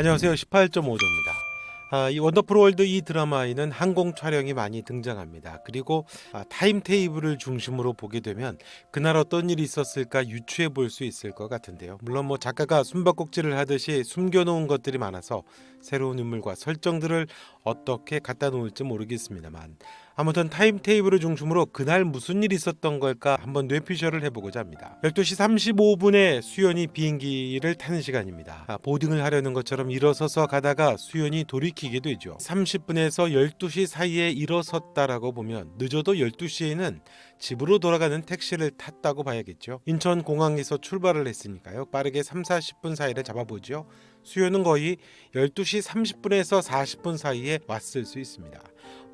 안녕하세요. 18.5조입니다. 이 원더풀 월드 이 드라마에는 항공 촬영이 많이 등장합니다. 그리고 타임 테이블을 중심으로 보게 되면 그날 어떤 일이 있었을까 유추해 볼 수 있을 것 같은데요. 물론 작가가 숨바꼭질을 하듯이 숨겨놓은 것들이 많아서 새로운 인물과 설정들을 어떻게 갖다 놓을지 모르겠습니다만, 아무튼 타임 테이블을 중심으로 그날 무슨 일이 있었던 걸까 한번 뇌피셜을 해보고자 합니다. 12시 35분에 수연이 비행기를 타는 시간입니다. 보딩을 하려는 것처럼 일어서서 가다가 수연이 돌이키게 되죠. 30분에서 12시 사이에 일어섰다라고 보면 늦어도 12시에는 집으로 돌아가는 택시를 탔다고 봐야겠죠. 인천공항에서 출발을 했으니까요. 빠르게 3, 40분 사이를 잡아보죠. 수연은 거의 12시 30분에서 40분 사이에 왔을 수 있습니다.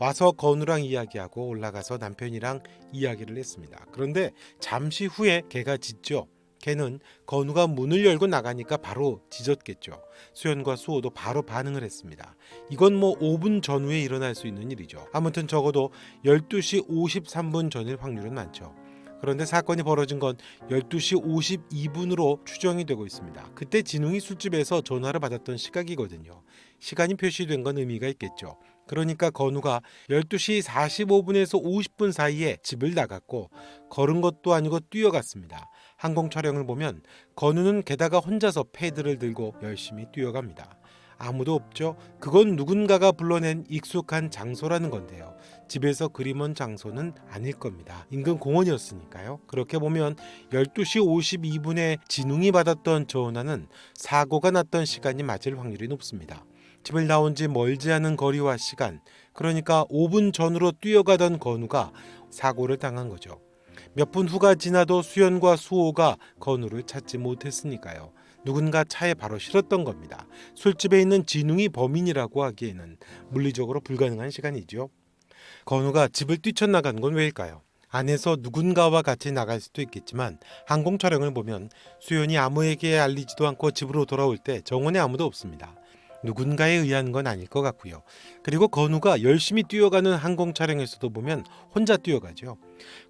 와서 건우랑 이야기하고 올라가서 남편이랑 이야기를 했습니다. 그런데 잠시 후에 개가 짖죠. 개는 건우가 문을 열고 나가니까 바로 짖었겠죠. 수연과 수호도 바로 반응을 했습니다. 이건 5분 전후에 일어날 수 있는 일이죠. 아무튼 적어도 12시 53분 전일 확률은 많죠. 그런데 사건이 벌어진 건 12시 52분으로 추정이 되고 있습니다. 그때 진웅이 술집에서 전화를 받았던 시각이거든요. 시간이 표시된 건 의미가 있겠죠. 그러니까 건우가 12시 45분에서 50분 사이에 집을 나갔고 걸은 것도 아니고 뛰어갔습니다. 항공 촬영을 보면 건우는 게다가 혼자서 패드를 들고 열심히 뛰어갑니다. 아무도 없죠. 그건 누군가가 불러낸 익숙한 장소라는 건데요. 집에서 그리 먼 장소는 아닐 겁니다. 인근 공원이었으니까요. 그렇게 보면 12시 52분에 진웅이 받았던 전화는 사고가 났던 시간이 맞을 확률이 높습니다. 집을 나온 지 멀지 않은 거리와 시간, 그러니까 5분 전으로 뛰어가던 건우가 사고를 당한 거죠. 몇 분 후가 지나도 수연과 수호가 건우를 찾지 못했으니까요. 누군가 차에 바로 실었던 겁니다. 술집에 있는 진웅이 범인이라고 하기에는 물리적으로 불가능한 시간이죠. 건우가 집을 뛰쳐나간 건 왜일까요? 안에서 누군가와 같이 나갈 수도 있겠지만 항공 촬영을 보면 수연이 아무에게 알리지도 않고 집으로 돌아올 때 정원에 아무도 없습니다. 누군가에 의한 건 아닐 것 같고요. 그리고 건우가 열심히 뛰어가는 항공 촬영에서도 보면 혼자 뛰어가죠.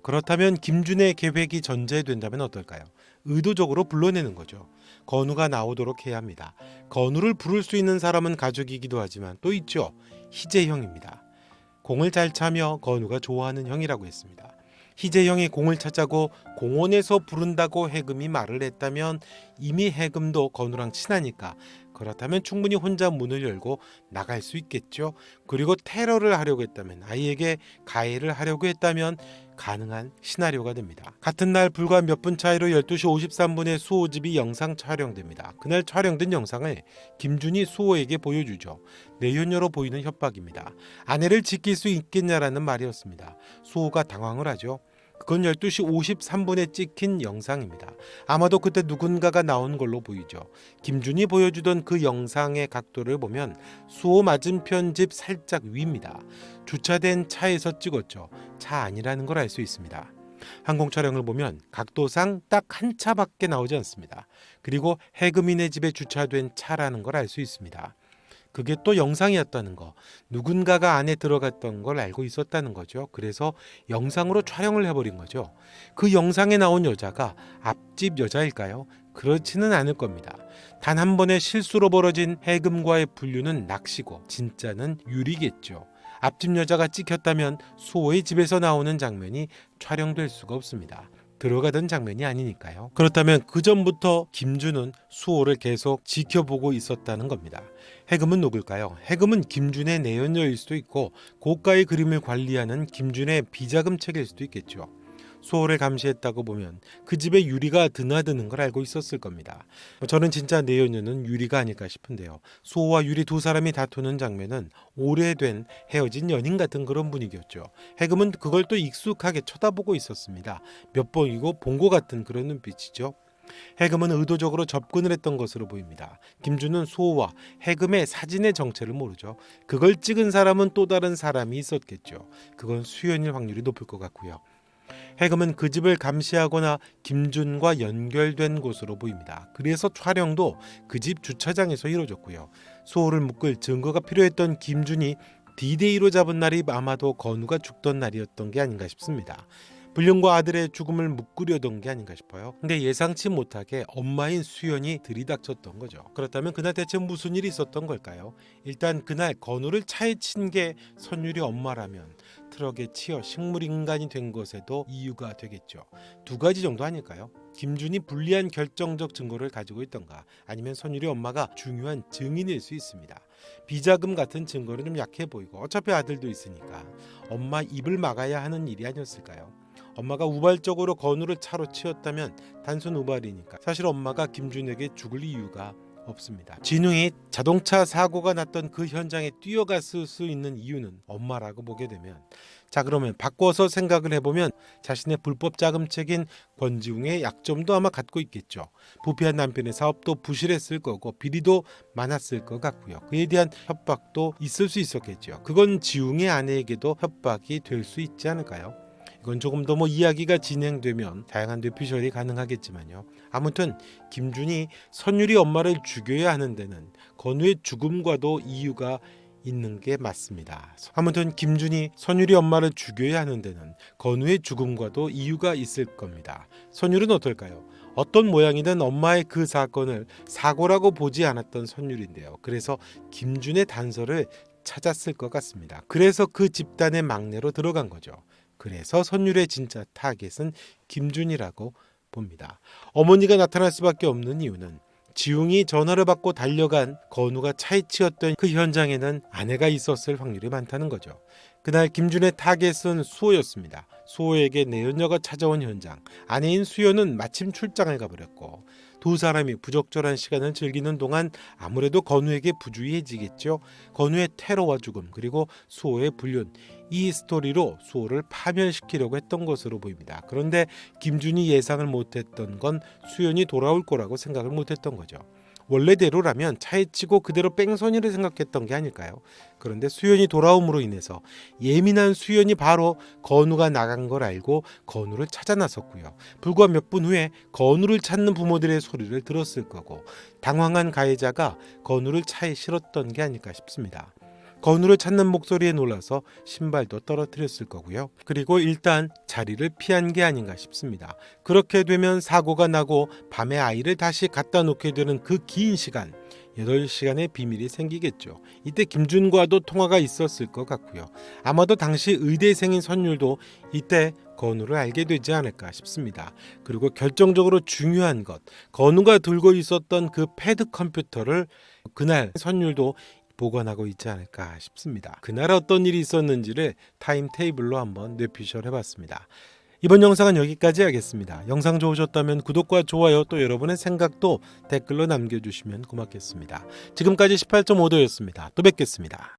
그렇다면 김준의 계획이 전제된다면 어떨까요? 의도적으로 불러내는 거죠. 건우가 나오도록 해야 합니다. 건우를 부를 수 있는 사람은 가족이기도 하지만 또 있죠. 희재형입니다. 공을 잘 차며 건우가 좋아하는 형이라고 했습니다. 희재형이 공을 차자고 공원에서 부른다고 해금이 말을 했다면 이미 해금도 건우랑 친하니까 그렇다면 충분히 혼자 문을 열고 나갈 수 있겠죠. 그리고 테러를 하려고 했다면, 아이에게 가해를 하려고 했다면 가능한 시나리오가 됩니다. 같은 날 불과 몇 분 차이로 12시 53분에 수호 집이 영상 촬영됩니다. 그날 촬영된 영상을 김준이 수호에게 보여주죠. 내연녀로 보이는 협박입니다. 아내를 지킬 수 있겠냐라는 말이었습니다. 수호가 당황을 하죠. 그건 12시 53분에 찍힌 영상입니다. 아마도 그때 누군가가 나온 걸로 보이죠. 김준이 보여주던 그 영상의 각도를 보면 수호 맞은편 집 살짝 위입니다. 주차된 차에서 찍었죠. 차 아니라는 걸 알 수 있습니다. 항공 촬영을 보면 각도상 딱 한 차밖에 나오지 않습니다. 그리고 해금이네 집에 주차된 차라는 걸 알 수 있습니다. 그게 또 영상이었다는 거, 누군가가 안에 들어갔던 걸 알고 있었다는 거죠. 그래서 영상으로 촬영을 해버린 거죠. 그 영상에 나온 여자가 앞집 여자일까요? 그렇지는 않을 겁니다. 단 한 번의 실수로 벌어진 해금과의 분류는 낚시고 진짜는 유리겠죠. 앞집 여자가 찍혔다면 수호의 집에서 나오는 장면이 촬영될 수가 없습니다. 들어가던 장면이 아니니까요. 그렇다면 그 전부터 김준은 수호를 계속 지켜보고 있었다는 겁니다. 해금은 누굴까요? 해금은 김준의 내연녀일 수도 있고 고가의 그림을 관리하는 김준의 비자금 책일 수도 있겠죠. 수호를 감시했다고 보면 그 집에 유리가 드나드는 걸 알고 있었을 겁니다. 저는 진짜 내연녀는 유리가 아닐까 싶은데요. 수호와 유리 두 사람이 다투는 장면은 오래된 헤어진 연인 같은 그런 분위기였죠. 해금은 그걸 또 익숙하게 쳐다보고 있었습니다. 몇 번이고 본 것 같은 그런 눈빛이죠. 해금은 의도적으로 접근을 했던 것으로 보입니다. 김준은 수호와 해금의 사진의 정체를 모르죠. 그걸 찍은 사람은 또 다른 사람이 있었겠죠. 그건 수연일 확률이 높을 것 같고요. 해금은 그 집을 감시하거나 김준과 연결된 곳으로 보입니다. 그래서 촬영도 그 집 주차장에서 이루어졌고요. 수호를 묶을 증거가 필요했던 김준이 D-Day로 잡은 날이 아마도 건우가 죽던 날이었던 게 아닌가 싶습니다. 불륜과 아들의 죽음을 묵으려던 게 아닌가 싶어요. 근데 예상치 못하게 엄마인 수연이 들이닥쳤던 거죠. 그렇다면 그날 대체 무슨 일이 있었던 걸까요? 일단 그날 건우를 차에 친 게 선율이 엄마라면 트럭에 치여 식물인간이 된 것에도 이유가 되겠죠. 두 가지 정도 아닐까요? 김준이 불리한 결정적 증거를 가지고 있던가, 아니면 선율이 엄마가 중요한 증인일 수 있습니다. 비자금 같은 증거는 좀 약해 보이고 어차피 아들도 있으니까 엄마 입을 막아야 하는 일이 아니었을까요? 엄마가 우발적으로 건우를 차로 치웠다면 단순 우발이니까 사실 엄마가 김준에게 죽을 이유가 없습니다. 진웅이 자동차 사고가 났던 그 현장에 뛰어갔을 수 있는 이유는 엄마라고 보게 되면, 자 그러면 바꿔서 생각을 해보면 자신의 불법 자금책인 권지웅의 약점도 아마 갖고 있겠죠. 부패한 남편의 사업도 부실했을 거고 비리도 많았을 것 같고요. 그에 대한 협박도 있을 수 있었겠죠. 그건 지웅의 아내에게도 협박이 될 수 있지 않을까요? 이건 조금 더 이야기가 진행되면 다양한 뇌피셜이 가능하겠지만요. 아무튼 김준이 선율이 엄마를 죽여야 하는 데는 건우의 죽음과도 이유가 있는 게 맞습니다. 아무튼 김준이 선율이 엄마를 죽여야 하는 데는 건우의 죽음과도 이유가 있을 겁니다. 선율은 어떨까요? 어떤 모양이든 엄마의 그 사건을 사고라고 보지 않았던 선율인데요. 그래서 김준의 단서를 찾았을 것 같습니다. 그래서 그 집단의 막내로 들어간 거죠. 그래서 선율의 진짜 타겟은 김준이라고 봅니다. 어머니가 나타날 수밖에 없는 이유는 지웅이 전화를 받고 달려간 건우가 차에 치였던 그 현장에는 아내가 있었을 확률이 많다는 거죠. 그날 김준의 타겟은 수호였습니다. 수호에게 내연녀가 찾아온 현장, 아내인 수연은 마침 출장을 가버렸고 두 사람이 부적절한 시간을 즐기는 동안 아무래도 건우에게 부주의해지겠죠. 건우의 테러와 죽음, 그리고 수호의 불륜, 이 스토리로 수호를 파멸시키려고 했던 것으로 보입니다. 그런데 김준이 예상을 못했던 건 수연이 돌아올 거라고 생각을 못했던 거죠. 원래대로라면 차에 치고 그대로 뺑소니를 생각했던 게 아닐까요? 그런데 수연이 돌아옴으로 인해서 예민한 수연이 바로 건우가 나간 걸 알고 건우를 찾아 나섰고요. 불과 몇 분 후에 건우를 찾는 부모들의 소리를 들었을 거고 당황한 가해자가 건우를 차에 실었던 게 아닐까 싶습니다. 건우를 찾는 목소리에 놀라서 신발도 떨어뜨렸을 거고요. 그리고 일단 자리를 피한 게 아닌가 싶습니다. 그렇게 되면 사고가 나고 밤에 아이를 다시 갖다 놓게 되는 그 긴 시간, 8시간의 비밀이 생기겠죠. 이때 김준과도 통화가 있었을 것 같고요. 아마도 당시 의대생인 선율도 이때 건우를 알게 되지 않을까 싶습니다. 그리고 결정적으로 중요한 것, 건우가 들고 있었던 그 패드 컴퓨터를 그날 선율도 보관하고 있지 않을까 싶습니다. 그날 어떤 일이 있었는지를 타임테이블로 한번 뇌피셜 해봤습니다. 이번 영상은 여기까지 하겠습니다. 영상 좋으셨다면 구독과 좋아요, 또 여러분의 생각도 댓글로 남겨주시면 고맙겠습니다. 지금까지 18.5도였습니다. 또 뵙겠습니다.